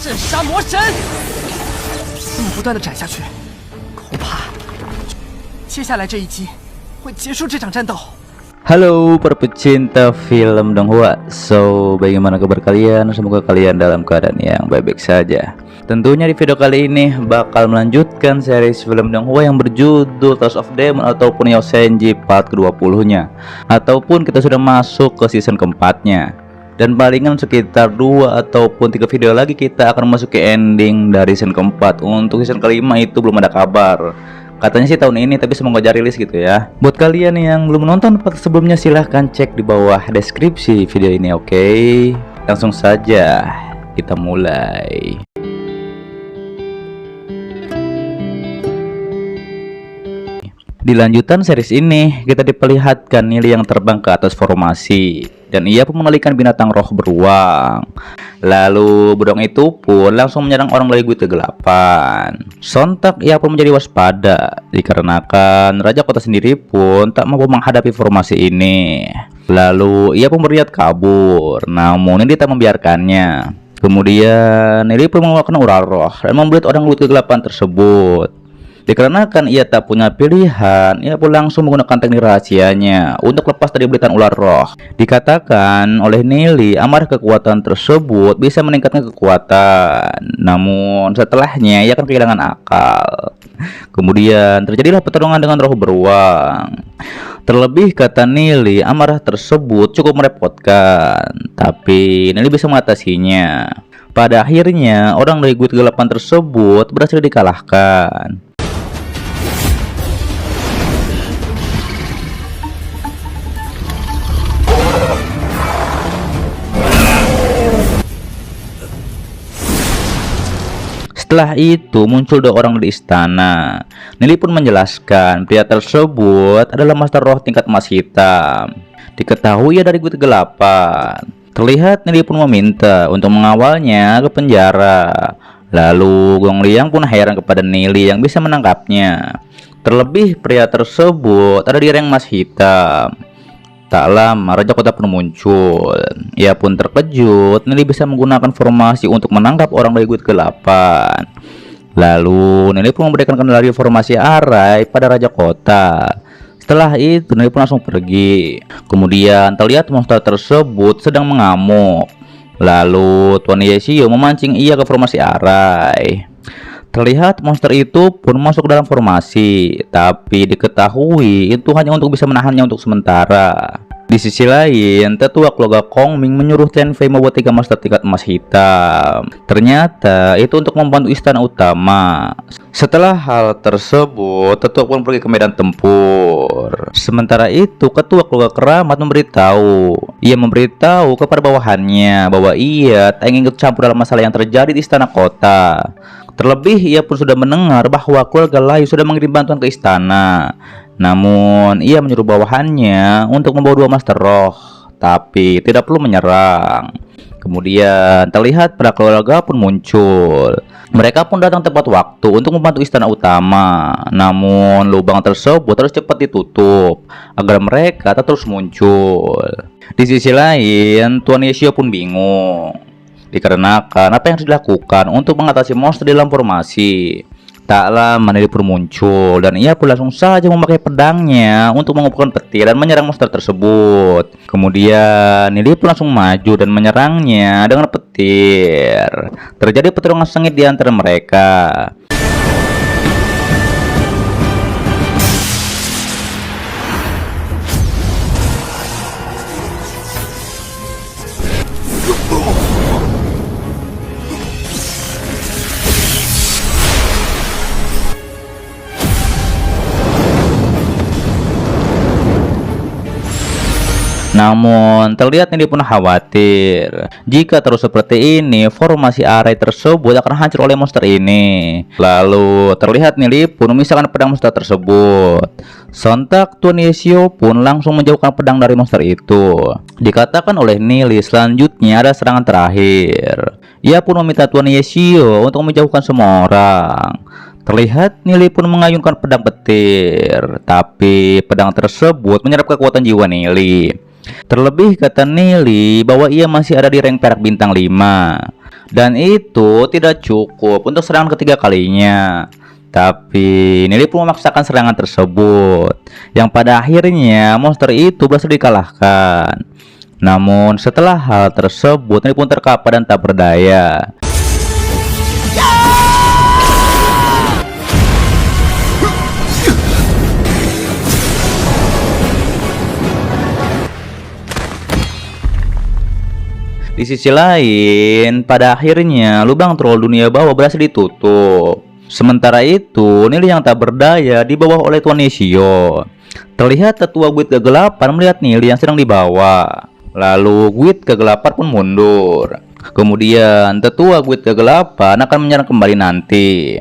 镇杀魔神。这么不断的斩下去，恐怕接下来这一击会结束这场战斗。 Halo para pecinta film Donghua. So, bagaimana kabar kalian? Semoga kalian dalam keadaan yang baik-baik saja. Tentunya di video kali ini bakal melanjutkan series film Donghua yang berjudul Tales of Demon ataupun Yosenji part ke-20-nya. Ataupun kita sudah masuk ke season keempatnya. Dan palingan sekitar 2 ataupun 3 video lagi kita akan masuk ke ending dari season keempat. Untuk season kelima itu belum ada kabar. Katanya sih tahun ini, tapi semoga aja rilis gitu ya. Buat kalian yang belum nonton part sebelumnya, silahkan cek di bawah deskripsi video ini, oke? Langsung saja kita mulai. Di lanjutan series ini, kita diperlihatkan Nili yang terbang ke atas formasi. Dan ia pun mengalihkan binatang roh beruang. Lalu beruang itu pun langsung menyerang orang dari Guild ke-8. Sontak ia pun menjadi waspada, dikarenakan Raja Kota sendiri pun tak mampu menghadapi formasi ini. Lalu ia pun berniat kabur, namun Nili tak membiarkannya. Kemudian Nili pun mengeluarkan ular roh dan membelit orang Guild ke-8 tersebut. Dikarenakan ia tak punya pilihan, ia pun langsung menggunakan teknik rahasianya untuk lepas dari belitan ular roh. Dikatakan oleh Nili, amarah kekuatan tersebut bisa meningkatkan kekuatan. Namun setelahnya ia akan kehilangan akal. Kemudian terjadilah pertarungan dengan roh beruang. Terlebih kata Nili, amarah tersebut cukup merepotkan, tapi Nili bisa mengatasinya. Pada akhirnya orang dari Guild ke-8 tersebut berhasil dikalahkan. Setelah itu muncul 2 orang di istana. Nili pun menjelaskan pria tersebut adalah Master Roh tingkat emas hitam. Diketahui ia dari Guild ke-8. Terlihat Nili pun meminta untuk mengawalnya ke penjara. Lalu Gong Liang pun heran kepada Nili yang bisa menangkapnya. Terlebih pria tersebut ada di rank emas hitam. Tak lama Raja Kota pun muncul. Ia pun terkejut Nili bisa menggunakan formasi untuk menangkap orang dari Guild ke-8. Lalu Nili pun memberikan kendali formasi arai pada Raja Kota. Setelah itu Nili pun langsung pergi. Kemudian terlihat monster tersebut sedang mengamuk. Lalu Tuan Yeshio memancing ia ke formasi arai. Terlihat monster itu pun masuk ke dalam formasi, tapi diketahui itu hanya untuk bisa menahannya untuk sementara. Di sisi lain, tetua keluarga Kongming menyuruh Chen Fei membuat 3 monster tingkat emas hitam. Ternyata itu untuk membantu istana utama. Setelah hal tersebut, tetua pun pergi ke medan tempur. Sementara itu, ketua keluarga Keramat Ia memberitahu kepada bawahannya bahwa ia tak ingin ikut campur dalam masalah yang terjadi di istana kota. Terlebih ia pun sudah mendengar bahwa keluarga Layu sudah mengirim bantuan ke istana. Namun ia menyuruh bawahannya untuk membawa 2 Master Roh, tapi tidak perlu menyerang. Kemudian terlihat para keluarga pun muncul. Mereka pun datang tepat waktu untuk membantu istana utama. Namun lubang tersebut harus cepat ditutup agar mereka tak terus muncul. Di sisi lain, Tuan Yeshio pun bingung. Dikarenakan apa yang harus dilakukan untuk mengatasi monster di dalam formasi. Tak lama Nili pun muncul dan ia pun langsung saja memakai pedangnya untuk mengumpulkan petir dan menyerang monster tersebut. Kemudian Nili pun langsung maju dan menyerangnya dengan petir. Terjadi pertarungan sengit di antara mereka. Namun terlihat Nili pun khawatir. Jika terus seperti ini, formasi arai tersebut akan hancur oleh monster ini. Lalu terlihat Nili pun memisahkan pedang monster tersebut. Sontak Tuan Yeshio pun langsung menjauhkan pedang dari monster itu. Dikatakan oleh Nili selanjutnya ada serangan terakhir. Ia pun meminta Tuan Yeshio untuk menjauhkan semua orang. Terlihat Nili pun mengayunkan pedang petir, tapi pedang tersebut menyerap kekuatan jiwa Nili. Terlebih kata Nili bahwa ia masih ada di rank perak bintang 5. Dan itu tidak cukup untuk serangan ketiga kalinya. Tapi Nili pun memaksakan serangan tersebut, yang pada akhirnya monster itu berhasil dikalahkan. Namun setelah hal tersebut, Nili pun terkapar dan tak berdaya. Di sisi lain, pada akhirnya lubang troll dunia bawah berhasil ditutup. Sementara itu, Nili yang tak berdaya dibawa oleh Tuan Nishio. Terlihat tetua Guild Kegelapan melihat Nili yang sedang dibawa. Lalu Guild Kegelapan pun mundur. Kemudian tetua Guild Kegelapan akan menyerang kembali nanti.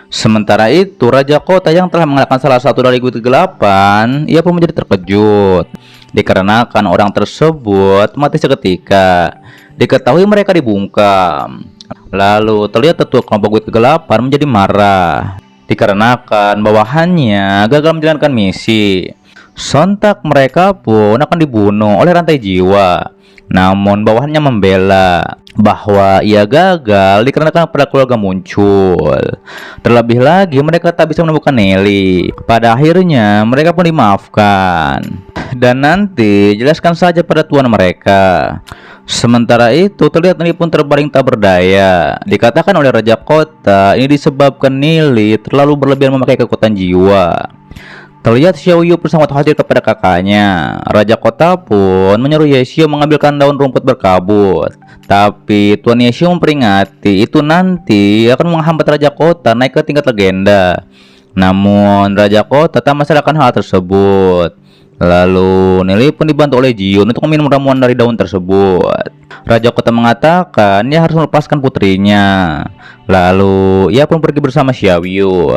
Sementara itu, Raja Kota yang telah mengalahkan salah satu dari Guild Kegelapan, ia pun menjadi terkejut dikarenakan orang tersebut mati seketika. Diketahui mereka dibungkam. Lalu terlihat tetua kelompok Guild Kegelapan menjadi marah dikarenakan bawahannya gagal menjalankan misi. Sontak mereka pun akan dibunuh oleh rantai jiwa. Namun bawahannya membela bahwa ia gagal dikarenakan pada keluarga muncul. Terlebih lagi mereka tak bisa menemukan Nili. Pada akhirnya mereka pun dimaafkan. Dan nanti jelaskan saja pada tuan mereka. Sementara itu terlihat Nili pun terbaring tak berdaya. Dikatakan oleh Raja Kota ini disebabkan Nili terlalu berlebihan memakai kekuatan jiwa. Terlihat Xiaoyu pun sangat khawatir kepada kakaknya. Raja Kota pun menyuruh Yeshio mengambilkan daun rumput berkabut. Tapi Tuan Yeshio memperingati itu nanti akan menghambat Raja Kota naik ke tingkat legenda. Namun Raja Kota tak masalahkan hal tersebut. Lalu Nili pun dibantu oleh Jiun untuk meminum ramuan dari daun tersebut. Raja Kota mengatakan ia harus melepaskan putrinya. Lalu ia pun pergi bersama Xiaoyu.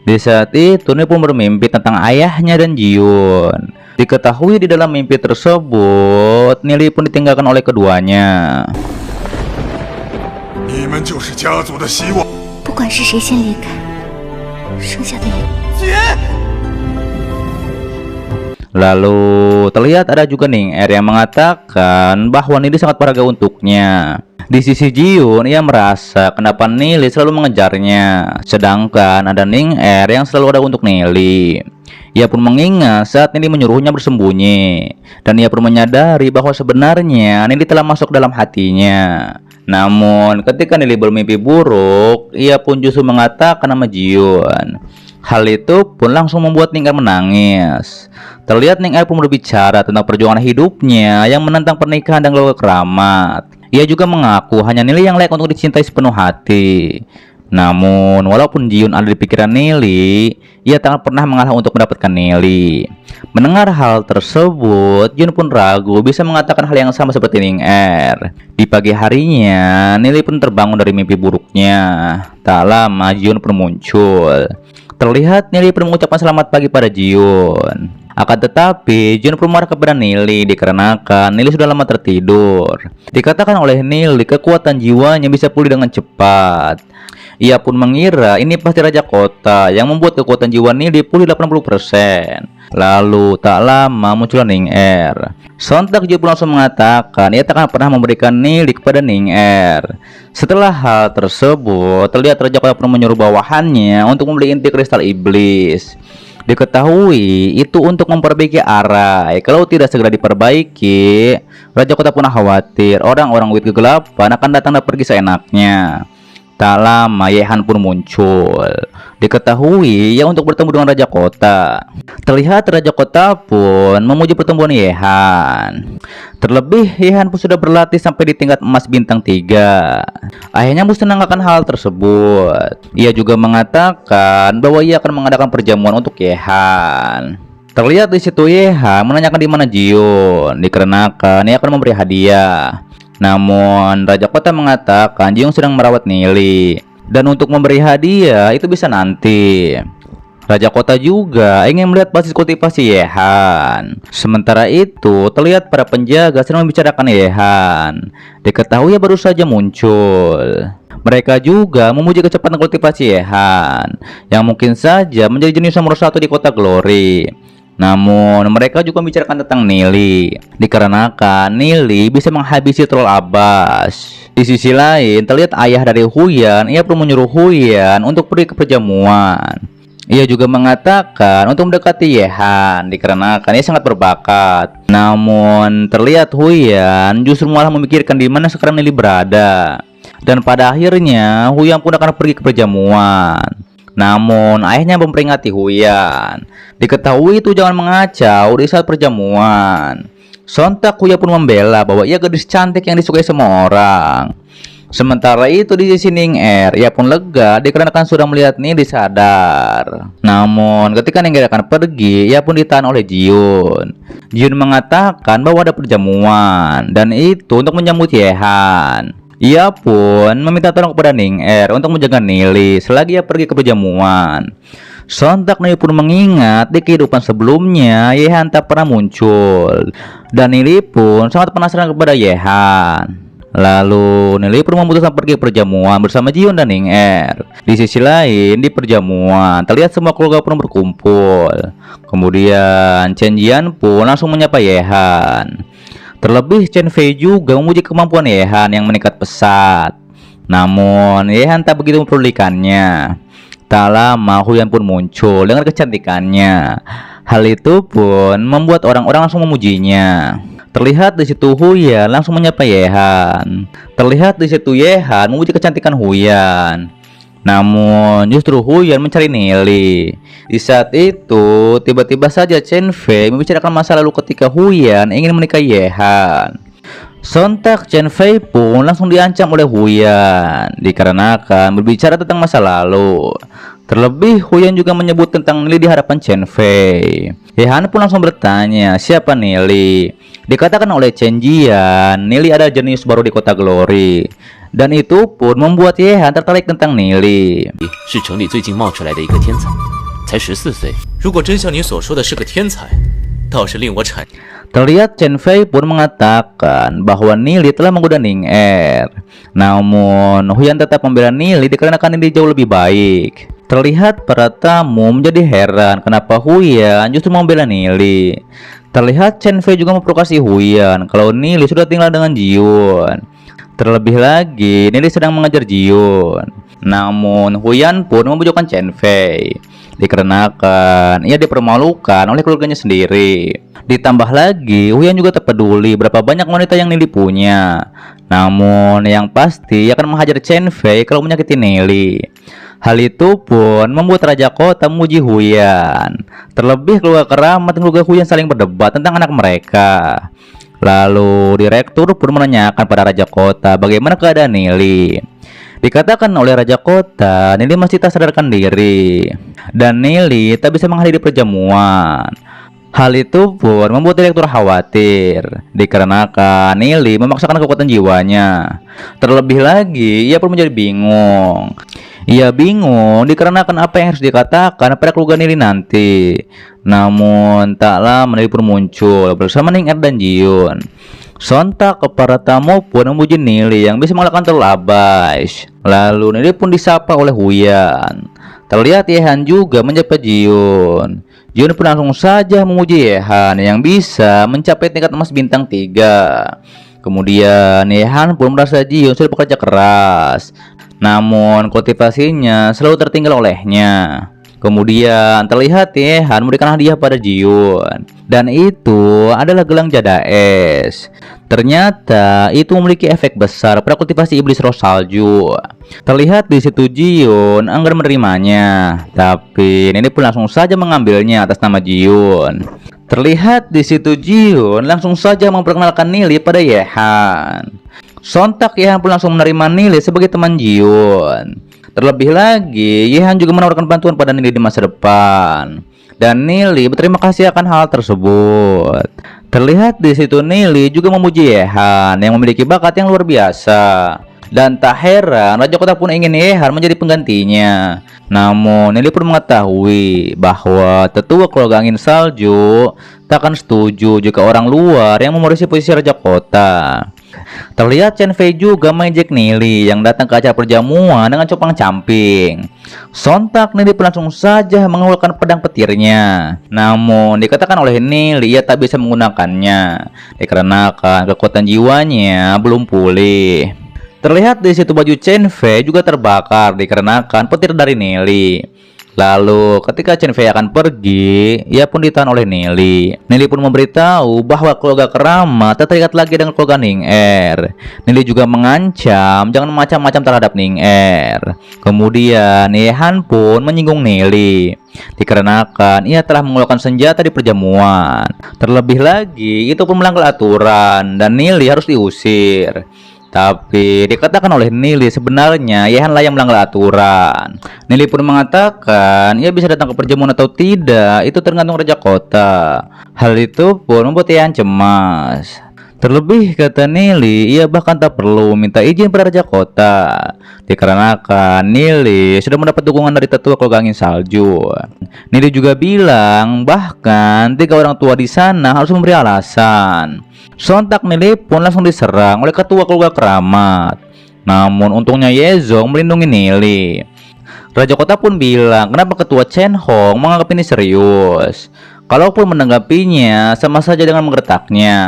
Di saat itu Nili pun bermimpi tentang ayahnya dan Jiun. Diketahui di dalam mimpi tersebut Nili pun ditinggalkan oleh keduanya. 你们就是家族的希望。不管是谁先离开，剩下的也。 Lalu terlihat ada juga Ning Er yang mengatakan bahwa Nili sangat berharga untuknya. Di sisi Jiun, ia merasa kenapa Nili selalu mengejarnya, sedangkan ada Ning Er yang selalu ada untuk Nili. Ia pun mengingat saat Nili menyuruhnya bersembunyi, dan ia pun menyadari bahwa sebenarnya Nili telah masuk dalam hatinya. Namun ketika Nili bermimpi buruk, ia pun justru mengatakan nama Jiun. Hal itu pun langsung membuat Ning Er menangis. Terlihat Ning Er pun berbicara tentang perjuangan hidupnya yang menentang pernikahan dan keluarga keramat. Ia juga mengaku hanya Nili yang layak untuk dicintai sepenuh hati. Namun walaupun Jiun ada di pikiran Nili, ia tak pernah mengalah untuk mendapatkan Nili. Mendengar hal tersebut, Jiun pun ragu bisa mengatakan hal yang sama seperti Ning Er. Di pagi harinya, Nili pun terbangun dari mimpi buruknya. Tak lama Jiun pun muncul. Terlihat Nili pun mengucapkan selamat pagi pada Jiun. Akan tetapi Jiun pun marah kepada Nili dikarenakan Nili sudah lama tertidur. Dikatakan oleh Nili kekuatan jiwanya bisa pulih dengan cepat. Ia pun mengira ini pasti Raja Kota yang membuat kekuatan jiwa Nili pulih 80%. Lalu tak lama muncullah Ning Er. Sontak Jiun pun langsung mengatakan ia tak akan pernah memberikan Nili kepada Ning Er. Setelah hal tersebut, terlihat Raja Kota pun menyuruh bawahannya untuk membeli inti kristal iblis. Diketahui itu untuk memperbaiki Arai. Kalau tidak segera diperbaiki, Raja Kota pun khawatir orang-orang Guild Kegelapan akan datang dan pergi seenaknya. Tak lama Yehan pun muncul. Diketahui ia untuk bertemu dengan Raja Kota. Terlihat Raja Kota pun memuji pertemuan Yehan. Terlebih Yehan pun sudah berlatih sampai di tingkat emas bintang 3. Ayahnya pun senang akan hal tersebut. Ia juga mengatakan bahwa ia akan mengadakan perjamuan untuk Yehan. Terlihat di situ Yehan menanyakan di mana Jiun, dikarenakan ia akan memberi hadiah. Namun Raja Kota mengatakan Jiun sedang merawat Nili, dan untuk memberi hadiah itu bisa nanti. Raja Kota juga ingin melihat basis kultivasi Yehan. Sementara itu terlihat para penjaga sedang membicarakan Yehan. Diketahui ia baru saja muncul. Mereka juga memuji kecepatan kultivasi Yehan, yang mungkin saja menjadi jenis nomor 1 di kota Glory. Namun mereka juga membicarakan tentang Nili, dikarenakan Nili bisa menghabisi troll Abbas. Di sisi lain, terlihat ayah dari Huyan, ia pun menyuruh Huyan untuk pergi ke perjamuan. Ia juga mengatakan untuk mendekati Yehan dikarenakan ia sangat berbakat. Namun terlihat Huyan justru malah memikirkan di mana sekarang Nili berada. Dan pada akhirnya Huyan pun akan pergi ke perjamuan. Namun ayahnya memperingati Huyan. Diketahui itu jangan mengacau di saat perjamuan. Sontak Huyan pun membela bahwa ia gadis cantik yang disukai semua orang. Sementara itu di sisi Ning-Er, ia pun lega dikarenakan sudah melihat Nili sadar. Namun ketika Ning-Er akan pergi, ia pun ditahan oleh Jiun. Jiun mengatakan bahwa ada perjamuan dan itu untuk menyambut Yehan. Ia pun meminta tolong kepada Ning-Er untuk menjaga Nili selagi ia pergi ke perjamuan. Sontak Nili pun mengingat di kehidupan sebelumnya Yehan tak pernah muncul. Dan Nili pun sangat penasaran kepada Yehan. Lalu Nili pun memutuskan pergi ke perjamuan bersama Jiun dan Ning-Er. Di sisi lain di perjamuan terlihat semua keluarga pun berkumpul. Kemudian Chen Jian pun langsung menyapa Yehan. Terlebih Chen Fei juga memuji kemampuan Yehan yang meningkat pesat. Namun Yehan tak begitu memperdulikannya. Tak lama Huyan pun muncul dengan kecantikannya. Hal itu pun membuat orang-orang langsung memujinya. Terlihat di situ Huyan langsung menyapa Yehan. Terlihat di situ Yehan memuji kecantikan Huyan. Namun justru Huyan mencari Nili. Di saat itu tiba-tiba saja Chen Fei membicarakan masa lalu ketika Huyan ingin menikahi Yehan. Sontak Chen Fei pun langsung diancam oleh Huyan dikarenakan berbicara tentang masa lalu. Terlebih Huyan juga menyebut tentang Nili di hadapan Chen Fei. Yehan pun langsung bertanya siapa Nili. Dikatakan oleh Chen Jian, Nili ada jenius baru di kota Glory. Dan itu pun membuat Yehan tertarik tentang Nili. 是城里最近冒出来的一个天才，才14岁。如果真像你所说的是个天才，倒是令我产。 Terlihat Chen Fei pun mengatakan bahwa Nili telah menggoda Ning-Er. Namun Huyan tetap membela Nili dikarenakan Nili jauh lebih baik. Terlihat para tamu menjadi heran kenapa Huyan justru membela Nili. Terlihat Chen Fei juga memprovokasi Huyan kalau Nili sudah tinggal dengan Jiun. Terlebih lagi Nili sedang mengajar Jiun. Namun Huyan pun membujukkan Chen Fei dikarenakan ia dipermalukan oleh keluarganya sendiri. Ditambah lagi Huyan juga tak peduli berapa banyak wanita yang Nili punya. Namun yang pasti ia akan menghajar Chen Fei kalau menyakiti Nili. Hal itu pun membuat Raja Kota memuji Huyan. Terlebih keluarga keramat dan keluarga Huyan saling berdebat tentang anak mereka. Lalu direktur pun menanyakan pada Raja Kota bagaimana keadaan Nili. Dikatakan oleh Raja Kota, Nili masih tak sadarkan diri. Dan Nili tak bisa menghadiri perjamuan. Hal itu pun membuat direktur khawatir dikarenakan Nili memaksakan kekuatan jiwanya. Terlebih lagi ia pun menjadi bingung. Ia bingung dikarenakan apa yang harus dikatakan pada keluarga Nili nanti. Namun tak lama Nili pun muncul bersama Ning-Er dan Jiun. Sontak para tamu pun memuji Nili yang bisa mengalahkan Telur Abbas. Lalu Nili pun disapa oleh Huyan. Terlihat Yehan juga menyapa Jiun. Jiun pun langsung saja memuji Yehan yang bisa mencapai tingkat emas bintang 3. Kemudian Yehan pun merasa Jiun sudah bekerja keras. Namun kultivasinya selalu tertinggal olehnya. Kemudian terlihat Yehan memberikan hadiah pada Jiun. Dan itu adalah gelang jada es. Ternyata itu memiliki efek besar pada kultivasi iblis roh salju. Terlihat di situ Jiun enggan menerimanya. Tapi Nili pun langsung saja mengambilnya atas nama Jiun. Terlihat di situ Jiun langsung saja memperkenalkan Nili pada Yehan. Sontak Yehan pun langsung menerima Nili sebagai teman Jiun. Terlebih lagi Yehan juga menawarkan bantuan pada Nili di masa depan. Dan Nili berterima kasih akan hal tersebut. Terlihat di situ Nili juga memuji Yehan yang memiliki bakat yang luar biasa. Dan tak heran Raja Kota pun ingin Yehan menjadi penggantinya. Namun Nili pun mengetahui bahwa tetua keluarga angin salju tak akan setuju jika orang luar yang mewarisi posisi Raja Kota. Terlihat Chen Fei juga mengejek Nili yang datang ke acara perjamuan dengan copang camping. Sontak Nili pun langsung saja mengeluarkan pedang petirnya. Namun dikatakan oleh Nili ia tak bisa menggunakannya dikarenakan kekuatan jiwanya belum pulih. Terlihat di situ baju Chen Fei juga terbakar dikarenakan petir dari Nelly. Lalu ketika Chen Fei akan pergi, ia pun ditahan oleh Nelly. Nelly pun memberitahu bahwa keluarga Keramat tak terikat lagi dengan keluarga Ning Er. Nelly juga mengancam jangan macam-macam terhadap Ning Er. Kemudian Ye Han pun menyinggung Nelly dikarenakan ia telah mengeluarkan senjata di perjamuan. Terlebih lagi itu pun melanggar aturan dan Nelly harus diusir. Tapi dikatakan oleh Nelly sebenarnya Ye Han lah yang melanggar aturan. Nelly pun mengatakan ia bisa datang ke perjamuan atau tidak itu tergantung raja kota. Hal itu pun membuat Ye Han cemas. Terlebih kata Nelly, ia bahkan tak perlu minta izin pada raja kota dikarenakan Nelly sudah mendapat dukungan dari tetua keluarga angin salju. Nelly juga bilang bahkan 3 orang tua di sana harus memberi alasan. Sontak Nelly pun langsung diserang oleh ketua keluarga Keramat. Namun untungnya Yezong melindungi Nelly. Raja kota pun bilang kenapa ketua Chen Hong menganggap ini serius. Kalaupun menanggapinya sama saja dengan menggertaknya.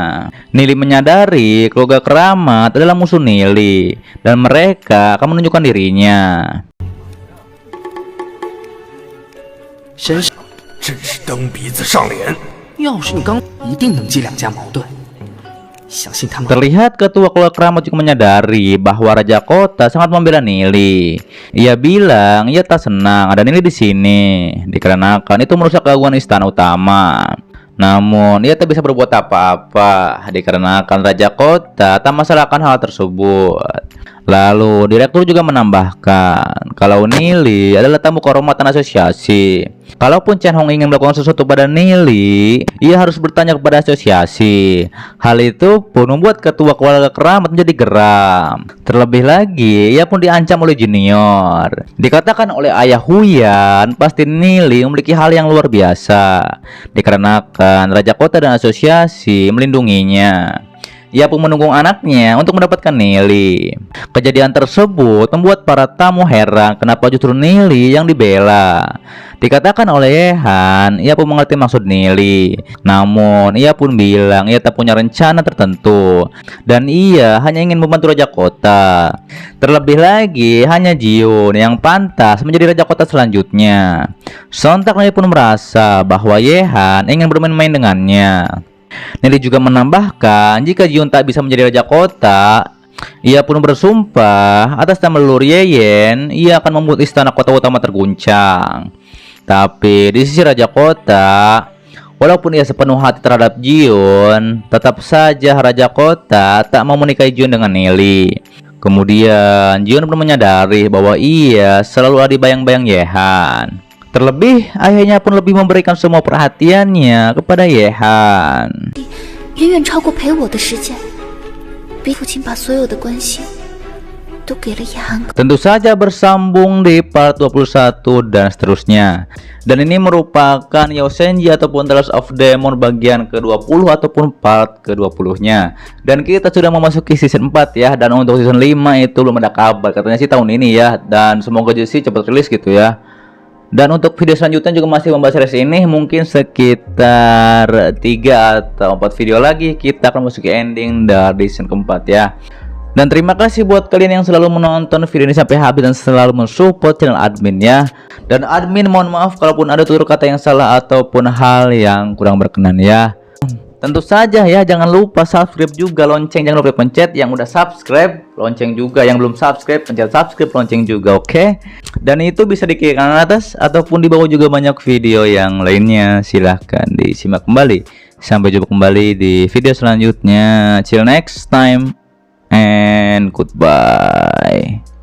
Nelly menyadari keluarga Keramat adalah musuh Nelly dan mereka akan menunjukkan dirinya. 真是蹬鼻子上脸。要是你刚一定能解2家矛盾，相信他们。 Terlihat ketua keluarga Keramat juga menyadari bahwa raja kota sangat membela Nelly. Ia bilang ia tak senang ada Nelly di sini dikarenakan itu merusak keagungan istana utama. Namun ia tak bisa berbuat apa-apa dikarenakan raja kota tak masalahkan hal tersebut. Lalu direktur juga menambahkan kalau Nelly adalah tamu kehormatan asosiasi. Kalaupun Chen Hong ingin melakukan sesuatu pada Nelly, ia harus bertanya kepada asosiasi. Hal itu pun membuat ketua keluarga Keramat menjadi geram. Terlebih lagi, ia pun diancam oleh junior. Dikatakan oleh ayah Huyan, pasti Nelly memiliki hal yang luar biasa dikarenakan raja kota dan asosiasi melindunginya. Ia pun menunggu anaknya untuk mendapatkan Nelly. Kejadian tersebut membuat para tamu heran kenapa justru Nelly yang dibela. Dikatakan oleh Ye Han, ia pun mengerti maksud Nelly. Namun ia pun bilang ia tak punya rencana tertentu dan ia hanya ingin membantu raja kota. Terlebih lagi hanya Jiun yang pantas menjadi raja kota selanjutnya. Sontak Nelly pun merasa bahwa Ye Han ingin bermain-main dengannya. Nelly juga menambahkan jika Jiun tak bisa menjadi raja kota, ia pun bersumpah atas nama leluhur Yeyen ia akan membuat istana kota utama terguncang. Tapi di sisi raja kota, walaupun ia sepenuh hati terhadap Jiun, tetap saja raja kota tak mau menikahi Jiun dengan Nelly. Kemudian Jiun pun menyadari bahwa ia selalu ada di bayang-bayang Ye Han. Terlebih, ayahnya pun lebih memberikan semua perhatiannya kepada Ye Han. 远远超过陪我的时间，比父亲把所有的关心都给了叶寒。 Tentu saja bersambung di part 21 dan seterusnya. Dan ini merupakan Yosenji ataupun Tales of Demon bagian ke-20 ataupun part ke-20-nya. Dan kita sudah memasuki season 4 ya. Dan untuk season 5 itu belum ada kabar. Katanya sih tahun ini ya. Dan semoga sih cepat rilis gitu ya. Dan untuk video selanjutnya juga masih membahas series ini. Mungkin sekitar 3 atau 4 video lagi kita akan masuki ending dari season keempat ya. Dan terima kasih buat kalian yang selalu menonton video ini sampai habis dan selalu mensupport channel admin ya. Dan admin mohon maaf kalaupun ada tutur kata yang salah ataupun hal yang kurang berkenan ya. Tentu saja ya, jangan lupa subscribe juga, lonceng jangan lupa pencet. Yang udah subscribe, lonceng juga. Yang belum subscribe, pencet subscribe, lonceng juga, oke? Dan itu bisa di kiri kanan atas ataupun di bawah juga banyak video yang lainnya. Silahkan disimak kembali. Sampai jumpa kembali di video selanjutnya. Till next time and goodbye.